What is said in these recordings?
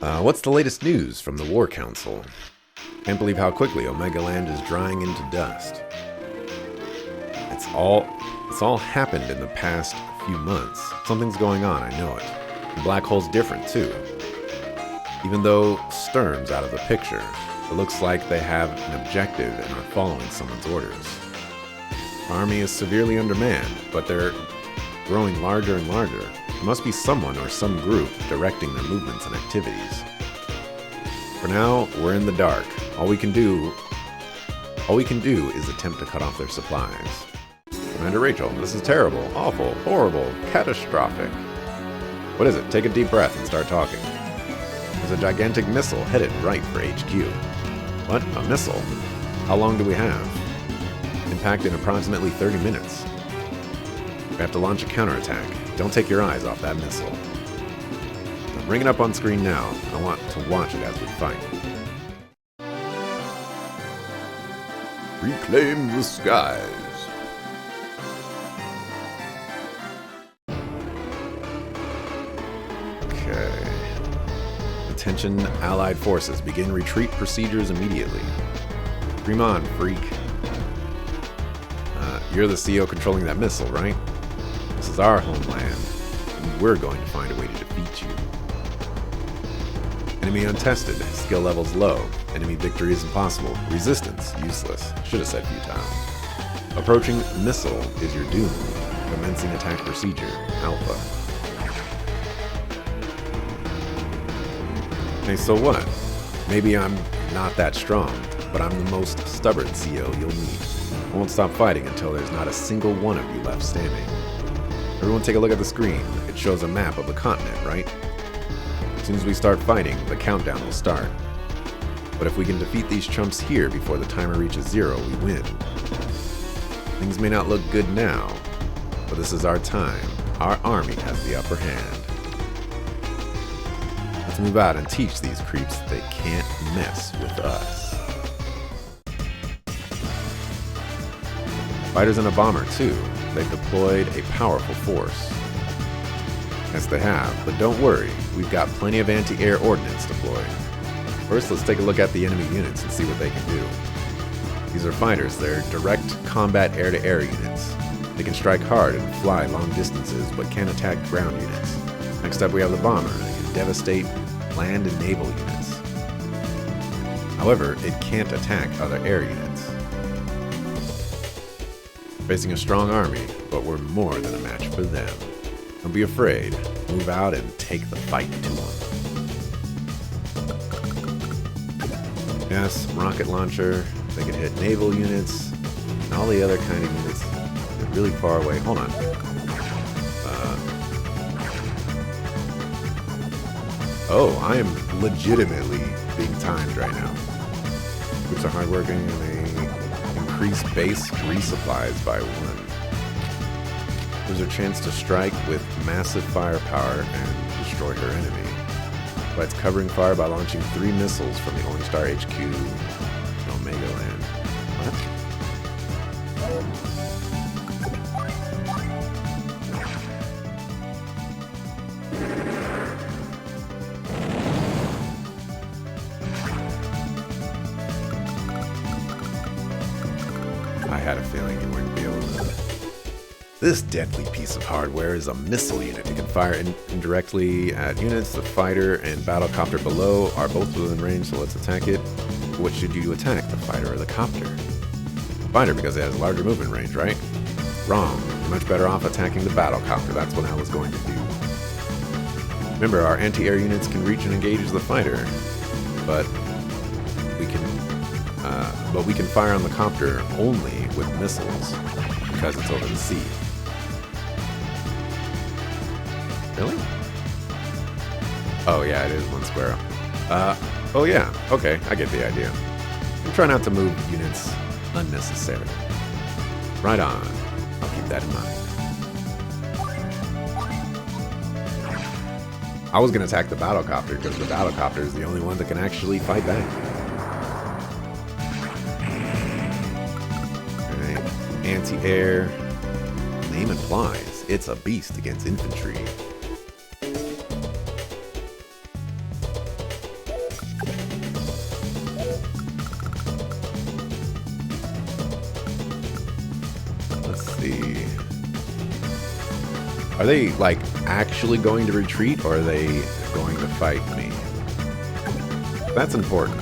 What's the latest news from the War Council? Can't believe how quickly Omega Land is drying into dust. It's all happened in the past few months. Something's going on, I know it. The black hole's different too. Even though Stern's out of the picture, it looks like they have an objective and are following someone's orders. Our army is severely undermanned, but they're growing larger and larger. There must be someone or some group directing their movements and activities. For now, we're in the dark. All we can do is attempt to cut off their supplies. Commander Rachel, this is terrible, awful, horrible, catastrophic. What is it? Take a deep breath and start talking. There's a gigantic missile headed right for HQ. What? A missile? How long do we have? Impact in approximately 30 minutes. We have to launch a counterattack. Don't take your eyes off that missile. Bring it up on screen now. I want to watch it as we fight. Reclaim the skies. Okay. Attention, Allied forces. Begin retreat procedures immediately. Dream on, freak. You're the CEO controlling that missile, right? This is our homeland, and we're going to find a way to defeat you. Enemy untested. Skill levels low. Enemy victory is impossible. Resistance useless. Should have said futile. Approaching missile is your doom. Commencing attack procedure. Alpha. Hey, so what? Maybe I'm not that strong, but I'm the most stubborn CEO you'll meet. I won't stop fighting until there's not a single one of you left standing. Everyone take a look at the screen. It shows a map of the continent, right? As soon as we start fighting, the countdown will start. But if we can defeat these chumps here before the timer reaches 0, we win. Things may not look good now, but this is our time. Our army has the upper hand. Let's move out and teach these creeps that they can't mess with us. Fighters and a bomber too. They've deployed a powerful force. Yes, they have, but don't worry, we've got plenty of anti-air ordnance deployed. First, let's take a look at the enemy units and see what they can do. These are fighters. They're direct combat air-to-air units. They can strike hard and fly long distances, but can't attack ground units. Next up, we have the bomber. It can devastate land and naval units. However, it can't attack other air units. Facing a strong army, but we're more than a match for them. Don't be afraid. Move out and take the fight to them. Yes, rocket launcher. They can hit naval units and all the other kind of units. They're really far away. Hold on. Oh, I am legitimately being timed right now. Troops are hardworking and they increase base resupplies by 1. There's a chance to strike with massive firepower and destroy her enemy. Provides covering fire by launching 3 missiles from the Orange Star HQ in Omega Land. What? I had a feeling you wouldn't be able to. This deadly piece of hardware is a missile unit. It can fire indirectly at units. The fighter and battlecopter below are both within range, so let's attack it. What should you attack, the fighter or the copter? Fighter, because it has larger movement range, right? Wrong. You're much better off attacking the battlecopter. That's what I was going to do. Remember, our anti-air units can reach and engage the fighter, but we can fire on the copter only with missiles because it's over the sea. Really? Oh yeah, it is 1 square. Oh yeah, okay, I get the idea. And try not to move units unnecessarily. Right on. I'll keep that in mind. I was gonna attack the battlecopter because the battlecopter is the only one that can actually fight back. Alright, anti-air. Name implies it's a beast against infantry. Are they, like, actually going to retreat, or are they going to fight me? That's important.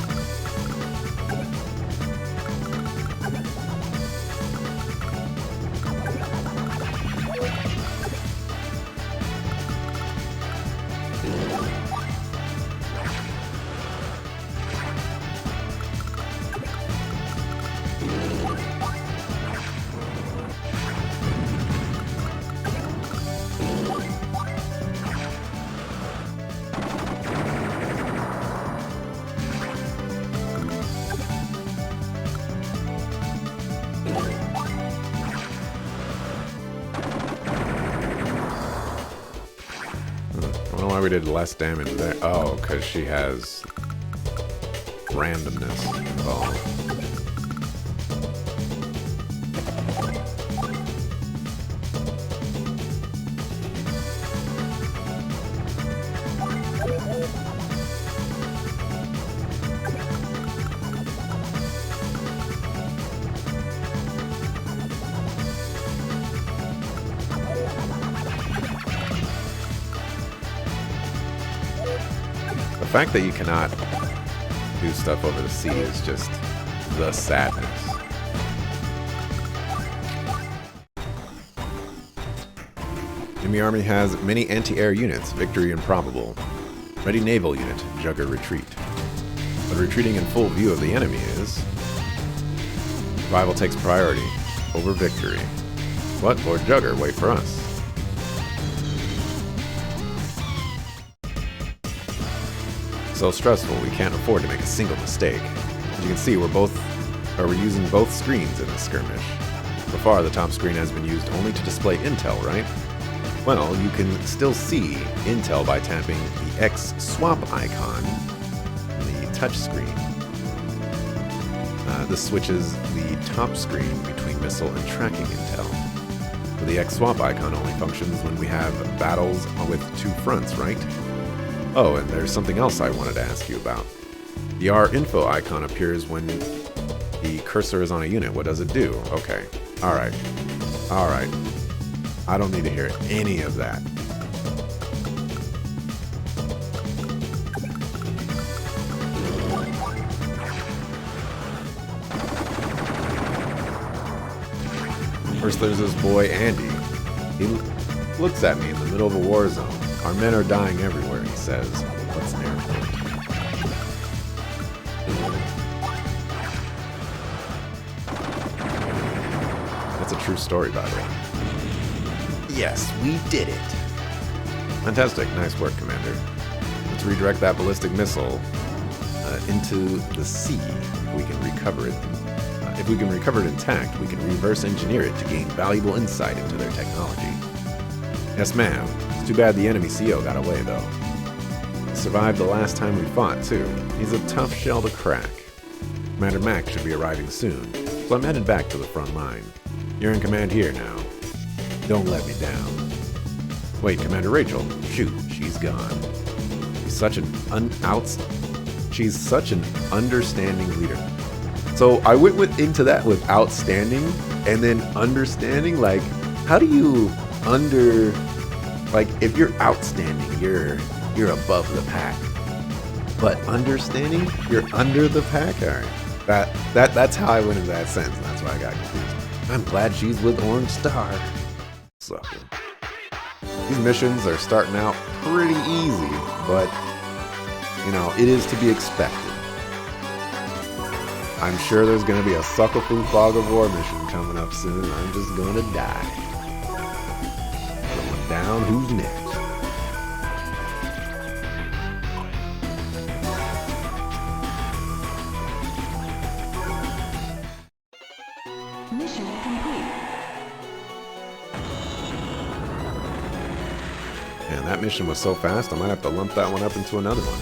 I don't know why we did less damage there. Oh, because she has randomness involved. The fact that you cannot do stuff over the sea is just the sadness. Enemy army has many anti-air units, victory improbable. Ready naval unit, Jugger retreat. But retreating in full view of the enemy is... Survival takes priority over victory. What? Lord Jugger, wait for us. So stressful, we can't afford to make a single mistake. As you can see, we're using both screens in this skirmish. So far, the top screen has been used only to display intel, right? Well, you can still see intel by tapping the X swap icon on the touch screen. This switches the top screen between missile and tracking intel. But the X swap icon only functions when we have battles with two fronts, right? Oh, and there's something else I wanted to ask you about. The R info icon appears when the cursor is on a unit. What does it do? Okay. Alright. Alright. I don't need to hear any of that. First there's this boy, Andy. He looks at me in the middle of a war zone. Our men are dying everywhere, he says. What's an airport? That's a true story, by the way. Yes, we did it. Fantastic. Nice work, Commander. Let's redirect that ballistic missile into the sea. If we can recover it. If we can recover it intact, we can reverse engineer it to gain valuable insight into their technology. Yes, ma'am. Too bad the enemy CO got away, though. He survived the last time we fought, too. He's a tough shell to crack. Commander Mack should be arriving soon, so I'm headed back to the front line. You're in command here now. Don't let me down. Wait, Commander Rachel. Shoot, she's gone. She's such an understanding leader. So I went into that with outstanding, and then understanding, like, how do you like, if you're outstanding, you're above the pack. But understanding, you're under the pack? Alright. That's how I went into that sentence. That's why I got confused. I'm glad she's with Orange Star. Sucker. These missions are starting out pretty easy, but, you know, it is to be expected. I'm sure there's going to be a Suckafoo Fog of War mission coming up soon, and I'm just going to die. Going down, who's next? Mission complete. Man, that mission was so fast, I might have to lump that one up into another one.